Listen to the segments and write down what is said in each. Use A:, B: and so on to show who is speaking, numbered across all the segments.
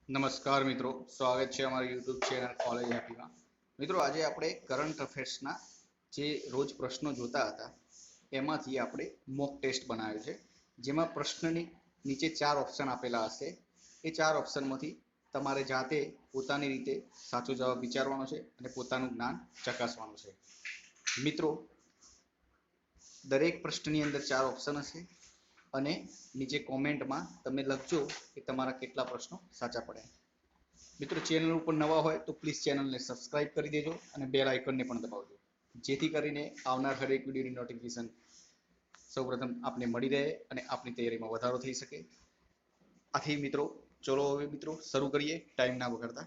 A: નમસ્કાર મિત્રો, સ્વાગત છે અમારી યુટ્યુબ ચેનલ કોલેજ હેપીમાં. મિત્રો, આજે આપણે કરંટ અફેર્સના જે રોજ પ્રશ્નો જોતા હતા એમાંથી આપણે મોક ટેસ્ટ બનાવ્યો છે, જેમાં પ્રશ્નની નીચે 4 ઓપ્શન આપેલા હશે. એ 4 ઓપ્શનમાંથી તમારે જાતે પોતાની રીતે સાચો જવાબ વિચારવાનો છે અને પોતાનું જ્ઞાન ચકાસવાનું છે. મિત્રો, દરેક પ્રશ્નની અંદર 4 ઓપ્શન હશે અને નીચે કોમેન્ટમાં તમે લખજો કે તમારા કેટલા પ્રશ્નો સાચા પડ્યા. મિત્રો, ચેનલ ઉપર નવા હોય તો પ્લીઝ ચેનલને સબસ્ક્રાઇબ કરી દેજો અને બેલ આઇકનને પણ દબાવજો, જેથી કરીને આવનાર હરેક વિડીયોની નોટિફિકેશન સૌપ્રથમ આપને મળી રહે અને આપની તૈયારીમાં વધારો થઈ શકે. આથી મિત્રો, ચલો હવે મિત્રો શરૂ કરીએ ટાઈમ ના બગાડતા.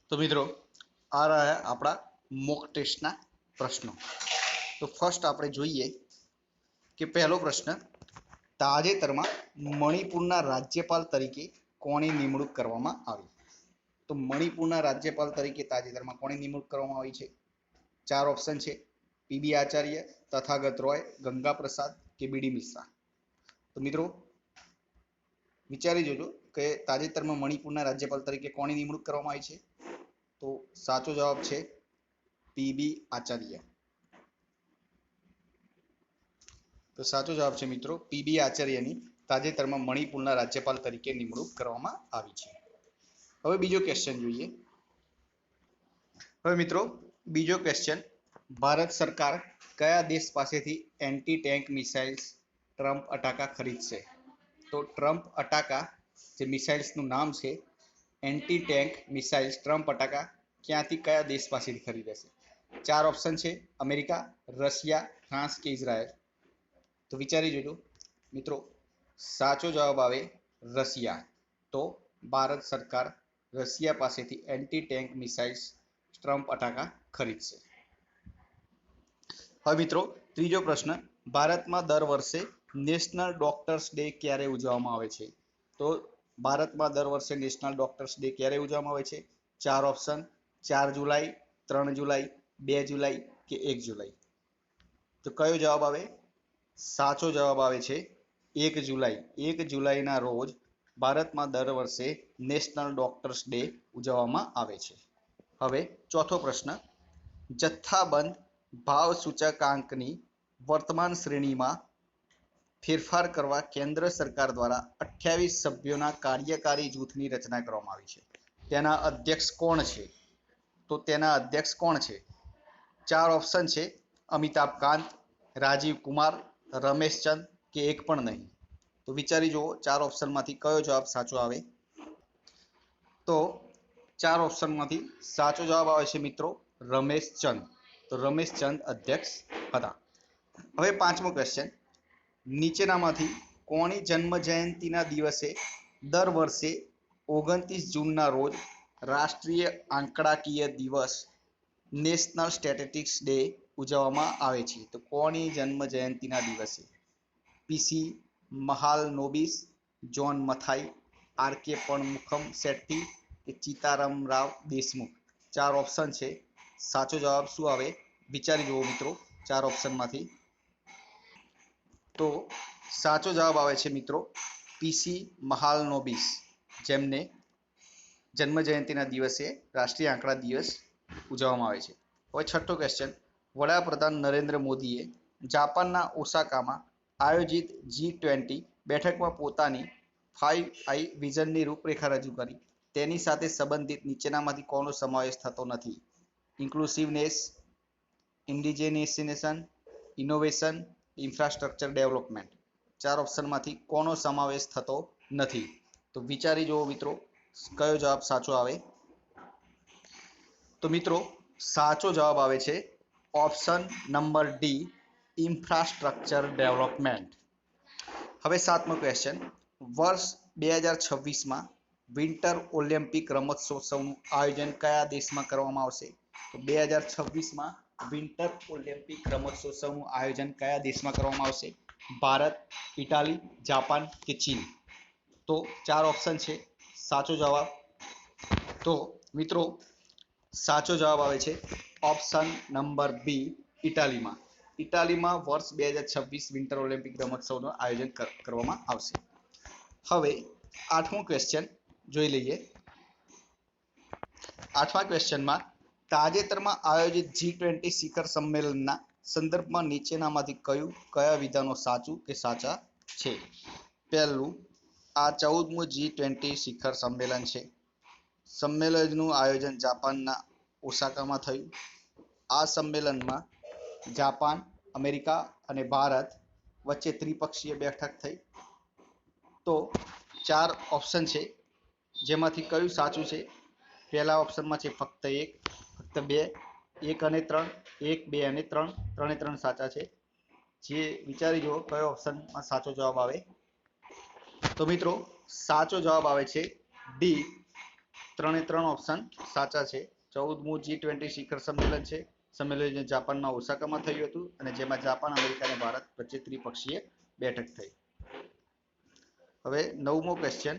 A: તો મિત્રો, આ રહ્યા આપણા મોક ટેસ્ટના પ્રશ્નો. તો ફર્સ્ટ આપણે જોઈએ કે પહેલો પ્રશ્ન, તાજેતરમાં મણિપુરના રાજ્યપાલ તરીકે કોની નિમણૂક કરવામાં આવી? તો મણિપુરના રાજ્યપાલ તરીકે તાજેતરમાં કોની નિમણૂક કરવામાં આવી છે? 4 ઓપ્શન છે: પીબી આચાર્ય, તથાગત રોય, ગંગા પ્રસાદ કે બીડી મિશ્રા. તો મિત્રો, વિચારી જોજો કે તાજેતરમાં મણિપુરના રાજ્યપાલ તરીકે કોની નિમણૂક કરવામાં આવી છે. તો સાચો જવાબ છે પીબી આચાર્ય. તો સાચો જવાબ છે મિત્રો પીબી આચાર્યની તાજેતરમાં મણિપુરના રાજ્યપાલ તરીકે નિમણૂક કરવામાં આવી છે. હવે બીજો ક્વેશ્ચન જોઈએ. હવે મિત્રો, બીજો ક્વેશ્ચન, ભારત સરકાર કયા દેશ પાસેથી એન્ટી ટેન્ક મિસાઇલ્સ ટ્રમ્પ અટાકા ખરીદશે? તો ટ્રમ્પ અટાકા જે મિસાઇલ્સનું નામ છે, એન્ટી ટેન્ક મિસાઇલ્સ ટ્રમ્પ અટાકા ક્યાંથી, કયા દેશ પાસેથી ખરીદશે? 4 ઓપ્શન છે: અમેરિકા, રશિયા, ફ્રાન્સ કે ઇઝરાયલ. તો વિચારી જોજો મિત્રો, સાચો જવાબ આવે રશિયા. તો ભારત સરકાર રશિયા પાસેથી એન્ટી ટેન્ક મિસાઇલ્સ ટ્રમ્પ અટાકા ખરીદશે. હવે મિત્રો, ત્રીજો પ્રશ્ન, ભારતમાં દર વર્ષે નેશનલ ડોક્ટર્સ ડે ક્યારે ઉજવવામાં આવે છે? તો ભારતમાં દર વર્ષે નેશનલ ડોક્ટર્સ ડે ક્યારે ઉજવવામાં આવે છે? 4 ઓપ્શન: 4 જુલાઈ, 3 જુલાઈ, 2 જુલાઈ કે 1 જુલાઈ. તો કયો જવાબ આવે? સાચો જવાબ આવે છે 1 જુલાઈ. 1 જુલાઈના રોજ ભારતમાં દર વર્ષે નેશનલ ડોક્ટર્સ ડે ઉજવવામાં આવે છે. હવે ચોથો પ્રશ્ન, જથ્થાબંધ ભાવ સૂચકાંકની વર્તમાન શ્રેણીમાં ફેરફાર કરવા કેન્દ્ર સરકાર દ્વારા 28 સભ્યોના કાર્યકારી જૂથની રચના કરવામાં આવી છે. તેના અધ્યક્ષ કોણ છે? તો તેના અધ્યક્ષ કોણ છે? 4 ઓપ્શન છે: અમિતાભ કાંત, રાજીવ કુમાર, રમેશ ચંદ કે એક પણ નહીં. તો વિચારી જુઓ 4 ઓપ્શનમાંથી કયો જવાબ સાચો આવે. તો 4 ઓપ્શનમાંથી સાચો જવાબ આવે છે મિત્રો રમેશ ચંદ. તો રમેશ ચંદ અધ્યક્ષ હતા. હવે પાંચમો ક્વેશ્ચન, નીચેનામાંથી કોની જન્મ જયંતિના દિવસે દર વર્ષે 29 જૂનના રોજ રાષ્ટ્રીય આંકડાકીય દિવસ નેશનલ સ્ટેટિસ્ટિક્સ ડે ઉજવવામાં આવે છે? તો કોની જન્મ જયંતિના દિવસે? પીસી મહાલનોબિસ, જોન મથાઈ, આરકે પણમુખમ શેટ્ટી કે સીતારામ રાવ દેશમુખ. 4 ઓપ્શન છે. સાચો જવાબ શું આવે? વિચારી જુઓ મિત્રો 4 ઓપ્શનમાંથી. તો સાચો જવાબ આવે છે મિત્રો પીસી મહાલનોબિસ, જેમને જન્મ જયંતિના દિવસે રાષ્ટ્રીય આંકડા દિવસ ઉજવવામાં આવે છે. હવે છઠ્ઠો ક્વેશ્ચન, વડાપ્રધાન નરેન્દ્ર મોદીએ જાપાનના ઓસાકામાં આયોજિત G20 બેઠકમાં પોતાની 5i વિઝનની રૂપરેખા રજૂ કરી. તેની સાથે સંબંધિત નીચેનામાંથી કોનો સમાવેશ થતો નથી? ઇન્ક્લુસિવનેસ, ઇન્ડિજેનિએશન, ઇનોવેશન, ઇન્ફ્રાસ્ટ્રક્ચર ડેવલપમેન્ટ. 4 ઓપ્શનમાંથી કોનો સમાવેશ થતો નથી? તો વિચારી જુઓ મિત્રો કયો જવાબ સાચો આવે. તો મિત્રો, સાચો જવાબ આવે છે option number D, infrastructure development. હવે સાતમો ક્વેશ્ચન, વર્ષ 2026માં વિન્ટર ઓલિમ્પિક રમતોત્સવનું આયોજન કયા દેશમાં કરવામાં આવશે? તો 2026માં વિન્ટર ઓલિમ્પિક રમતોત્સવનું આયોજન કયા દેશમાં કરવામાં આવશે? ભારત, ઇટાલી, જાપાન કે ચીન. તો 4 ઓપ્શન છે. સાચો જવાબ, તો મિત્રો સાચો જવાબ આવે છે ઓપ્શન નંબર બી, ઇટાલીમાં. ઇટાલીમાં વર્ષ 2026 વિન્ટર ઓલિમ્પિક રમતોત્સવનું આયોજન કરવામાં આવશે. હવે આઠમો ક્વેશ્ચન, જોઈ લઈએ. 8મા ક્વેશ્ચનમાં તાજેતરમાં આયોજિત G20 શિખર સંમેલનના સંદર્ભમાં નીચેનામાંથી કયા વિધાનો સાચું કે સાચા છે? પહેલું, આ 14મું G20 શિખર સંમેલન છે. સંમેલનનું આયોજન જાપાનના ઓસાકામાં થયું. આ સંમેલનમાં જાપાન, અમેરિકા અને ભારત વચ્ચે ત્રિપક્ષીય બેઠક થઈ. તો 4 ઓપ્શન છે, જેમાંથી કયું સાચું છે? પહેલા ઓપ્શનમાં છે ફક્ત 1, ફક્ત 2, 1 અને 3, 1, 2 અને 3, 3 એ 3 સાચા છે. જે વિચારી જુઓ કયો ઓપ્શનમાં સાચો જવાબ આવે. તો મિત્રો સાચો જવાબ આવે છે ડી, 3 એ 3 ઓપ્શન સાચા છે. 14મું G20 શિખર સંમેલન છે. સંમેલન જાપાનના ઓસાકામાં થયું હતું અને જેમાં જાપાન, અમેરિકા અને ભારત વચ્ચે ત્રિપક્ષીય બેઠક થઈ. હવે 9મો ક્વેશ્ચન,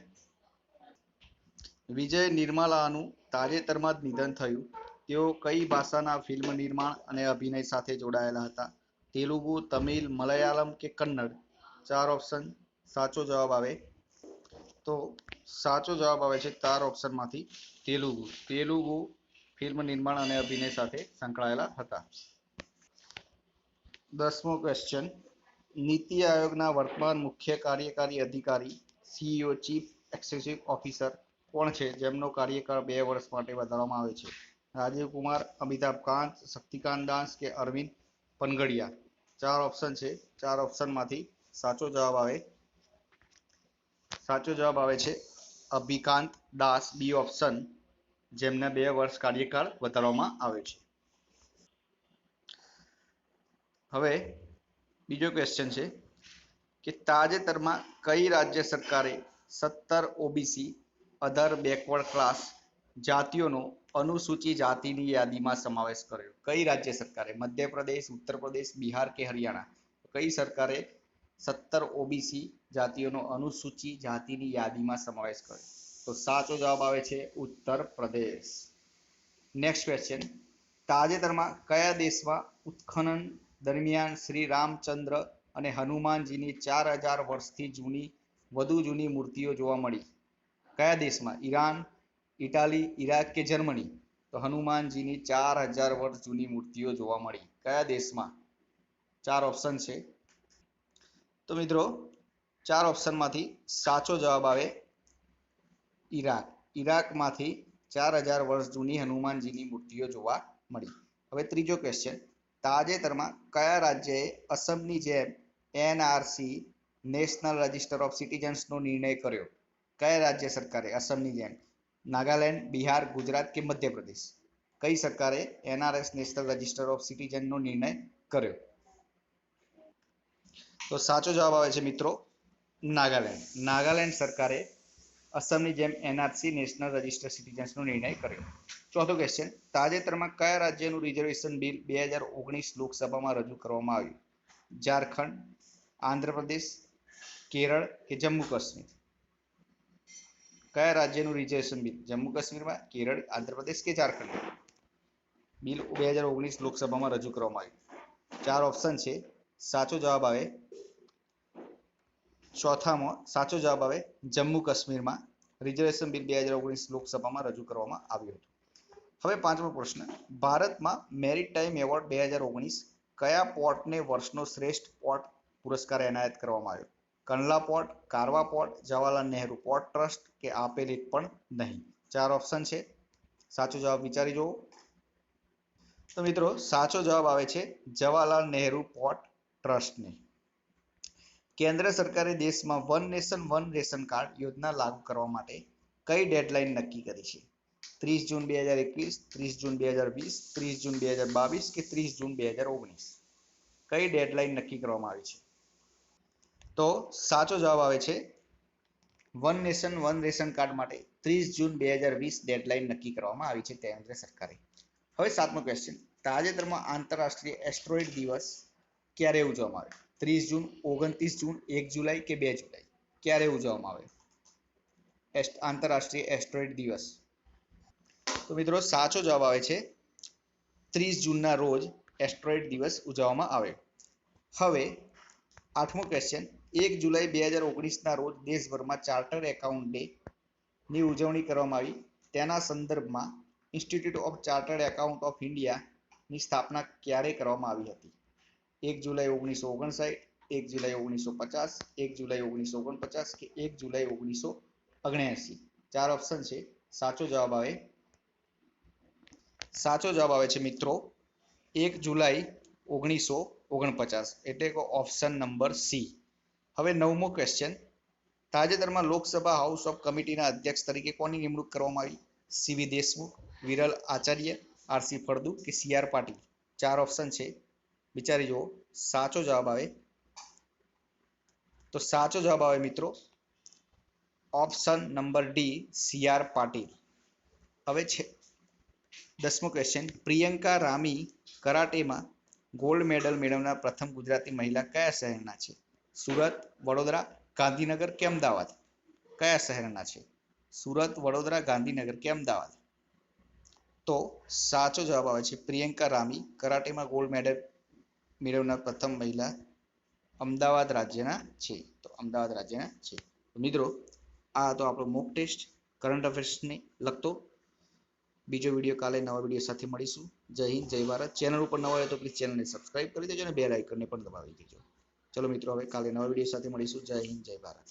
A: વિજય નિર્મલાનું તાજેતરમાં જ નિધન થયું. તેઓ કઈ ભાષાના ફિલ્મ નિર્માણ અને અભિનય સાથે જોડાયેલા હતા? તેલુગુ, તમિલ, મલયાલમ કે કન્નડ? 4 ઓપ્શન સાચો જવાબ આવે. તો સાચો જવાબ આવે છે 4 ઓપ્શનમાંથી તેલુગુ. તેલુગુ ફિલ્મ નિર્માણ અને અભિનય સાથે સંકળાયેલા હતા. 10મો ક્વેશ્ચન, નીતિ આયોગના વર્તમાન મુખ્ય કાર્યકારી અધિકારી CEO ચીફ એક્ઝિક્યુટિવ ઓફિસર કોણ છે, જેમનો કાર્યકાળ 2 વર્ષ માટે વધારવામાં આવે છે? રાજીવ કુમાર, અમિતાભ કાંત, શક્તિકાંત દાસ કે અરવિંદ પનગડિયા? 4 ઓપ્શન છે. 4 ઓપ્શનમાંથી સાચો જવાબ આવે. સાચો જવાબ આવે છે અભિકાંત દાસ, બી ઓપ્શન, જેમને 2 વર્ષ કાર્યકાળ વધારવામાં આવે છે. હવે બીજો ક્વેશ્ચન છે કે તાજેતરમાં કઈ રાજ્ય સરકારે 17 ઓબીસી અધર બેકવર્ડ ક્લાસ જાતિઓનો અનુસૂચિત જાતિની યાદીમાં સમાવેશ કર્યો? કઈ રાજ્ય સરકારે? મધ્યપ્રદેશ, ઉત્તર પ્રદેશ, બિહાર કે હરિયાણા? કઈ સરકારે 17 ઓબીસી જાતિઓનો અનુસૂચિત જાતિની યાદીમાં સમાવેશ કર્યો? તો સાચો જવાબ આવે છે ઉત્તર પ્રદેશ. નેક્સ્ટ ક્વેશ્ચન, તાજેતરમાં કયા દેશમાં ઉત્ખનન દરમિયાન શ્રી રામચંદ્ર અને હનુમાનજીની 4000 વર્ષથી વધુ જૂની મૂર્તિઓ જોવા મળી? કયા દેશમાં? ઈરાન, ઇટાલી, ઇરાક કે જર્મની? તો હનુમાનજીની 4000 વર્ષ જૂની મૂર્તિઓ જોવા મળી. કયા દેશમાં? 4 ઓપ્શન છે. તો મિત્રો 4 ઓપ્શનમાંથી સાચો જવાબ આવે ઈરાક. ઈરાકમાંથી 4000 વર્ષ જૂની હનુમાનજીની મૂર્તિઓ જોવા મળી. હવે ત્રીજો ક્વેશ્ચન, તાજેતરમાં કયા રાજ્યએ અસમની જેમ એનઆરસી નેશનલ રજિસ્ટર ઓફ સિટીઝન્સનો નિર્ણય કર્યો? કયા રાજ્ય સરકારે અસમની જેમ? નાગાલેન્ડ, બિહાર, ગુજરાત કે મધ્યપ્રદેશ? કઈ સરકારે એનઆરએસ નેશનલ રજિસ્ટર ઓફ સિટીઝનનો નિર્ણય કર્યો? તો સાચો જવાબ આવે છે મિત્રો નાગાલેન્ડ. નાગાલેન્ડ સરકારે અસમની જેમ એનઆરસી નેશનલ રજિસ્ટર સિટીઝન્સનો નિર્ણય કર્યો. ચોથો ક્વેશ્ચન, તાજેતરમાં કયા રાજ્યનું રિઝર્વેશન બિલ 2019 લોકસભામાં રજૂ કરવામાં આવ્યું? ઝારખંડ, આંધ્રપ્રદેશ, કેરળ કે જમ્મુ કાશ્મીર? કયા રાજ્યનું રિઝર્વેશન બિલ? જમ્મુ કાશ્મીરમાં, કેરળ, આંધ્રપ્રદેશ કે ઝારખંડ? બિલ 2019 લોકસભામાં રજૂ કરવામાં આવ્યું. 4 ઓપ્શન છે. સાચો જવાબ આવે ચોથામાં સાચો જવાબ આવે જમ્મુ કાશ્મીરમાં રિઝર્વેશન બિલ 2019 લોકસભામાં રજૂ કરવામાં આવ્યું હતું. હવે 5મો પ્રશ્ન, ભારતમાં મેરીટાઈમ એવોર્ડ 2019 કયા પોર્ટને વર્ષનો શ્રેષ્ઠ પોર્ટ પુરસ્કાર એનાયત કરવામાં આવ્યો? Kandla port, Carvaan port, Jawaharlal Nehru port trust કે આપેલ એક પણ નહીં? 4 ઓપ્શન છે. સાચો જવાબ વિચારી જુઓ. તો મિત્રો સાચો જવાબ આવે છે જવાહરલાલ નહેરુ પોર્ટ ટ્રસ્ટને. કેન્દ્ર સરકારે દેશમાં one nation one ration card યોજના લાગુ કરવા માટે કઈ ડેડલાઇન નક્કી કરી છે? 30 જૂન 2021, 30 જૂન 2020, 30 જૂન 2022 કે 30 જૂન 2019? કઈ ડેડલાઇન નક્કી કરવામાં આવી છે? તો સાચો જવાબ આવે છે one nation one ration card માટે 30 જૂન 2020 ડેડલાઇન નક્કી કરવામાં આવી છે કેન્દ્ર સરકારે. હવે 7મો ક્વેશ્ચન, તાજેતરમાં આંતરરાષ્ટ્રીય એસ્ટ્રોઇડ દિવસ ક્યારે ઉજવવામાં આવ્યો? 30 જૂન, 29 જૂન, 1 જુલાઈ કે 2 જુલાઈ? ક્યારે ઉજવવામાં આવે આંતરરાષ્ટ્રીય એસ્ટ્રોઇડ દિવસ? તો મિત્રો સાચો જવાબ આવે છે 30 જૂનના રોજ એસ્ટ્રોઇડ દિવસ ઉજવવામાં આવે. હવે 8મો ક્વેશ્ચન, 1 જુલાઈ 2019ના રોજ દેશભરમાં ચાર્ટર્ડ એકાઉન્ટ ડે ની ઉજવણી કરવામાં આવી તેના સંદર્ભમાં institute of chartered account of India ની સ્થાપના ક્યારે કરવામાં આવી હતી? 1 જુલાઈ 1959, 1 જુલાઈ 1950, 1 જુલાઈ 1949 કે 1 જુલાઈ 1979? ચાર ઓપ્શન છે. સાચો જવાબ આવે છે મિત્રો 1 જુલાઈ 1949, એટલે કે ઓપ્શન નંબર સી. હવે 9મો ક્વેશ્ચન. તાજેતરમાં લોકસભા હાઉસ ઓફ કમિટીના અધ્યક્ષ તરીકે કોની નિમણૂક કરવામાં આવી? સીવી દેશમુખ, વિરલ આચાર્ય, આરસી ફળદુ કે સીઆર પાટીલ? ચાર ઓપ્શન છે, વિચારી જુઓ. સાચો જવાબ આવે મિત્રો option number D, CR Patil. હવે છે 10મો ક્વેશ્ચન. પ્રિયંકા રામી કરાટેમાં ગોલ્ડ મેડલ મેળવનાર પ્રથમ ગુજરાતી મહિલા કયા શહેરના છે? સુરત, વડોદરા, ગાંધીનગર કે અમદાવાદ? કયા શહેરના છે? સુરત, વડોદરા, ગાંધીનગર કે અમદાવાદ? તો સાચો જવાબ આવે છે પ્રિયંકા રામી કરાટેમાં ગોલ્ડ મેડલ મેળવનાર પ્રથમ મહિલા અમદાવાદ રાજ્યના છે. તો અમદાવાદ રાજ્યના છે. મિત્રો આ તો આપણો મોક ટેસ્ટ કરંટ અફેર્સને લગતો. બીજો વિડીયો કાલે નવા વિડીયો સાથે મળીશું. જય હિન્દ, જય ભારત. ચેનલ ઉપર નવા હોય તો પ્લીઝ ચેનલને સબસ્ક્રાઇબ કરી દેજો અને બેલ આઇકનને પણ દબાવી દેજો. ચલો મિત્રો, હવે કાલે નવા વિડીયો સાથે મળીશું. જય હિન્દ, જય ભારત.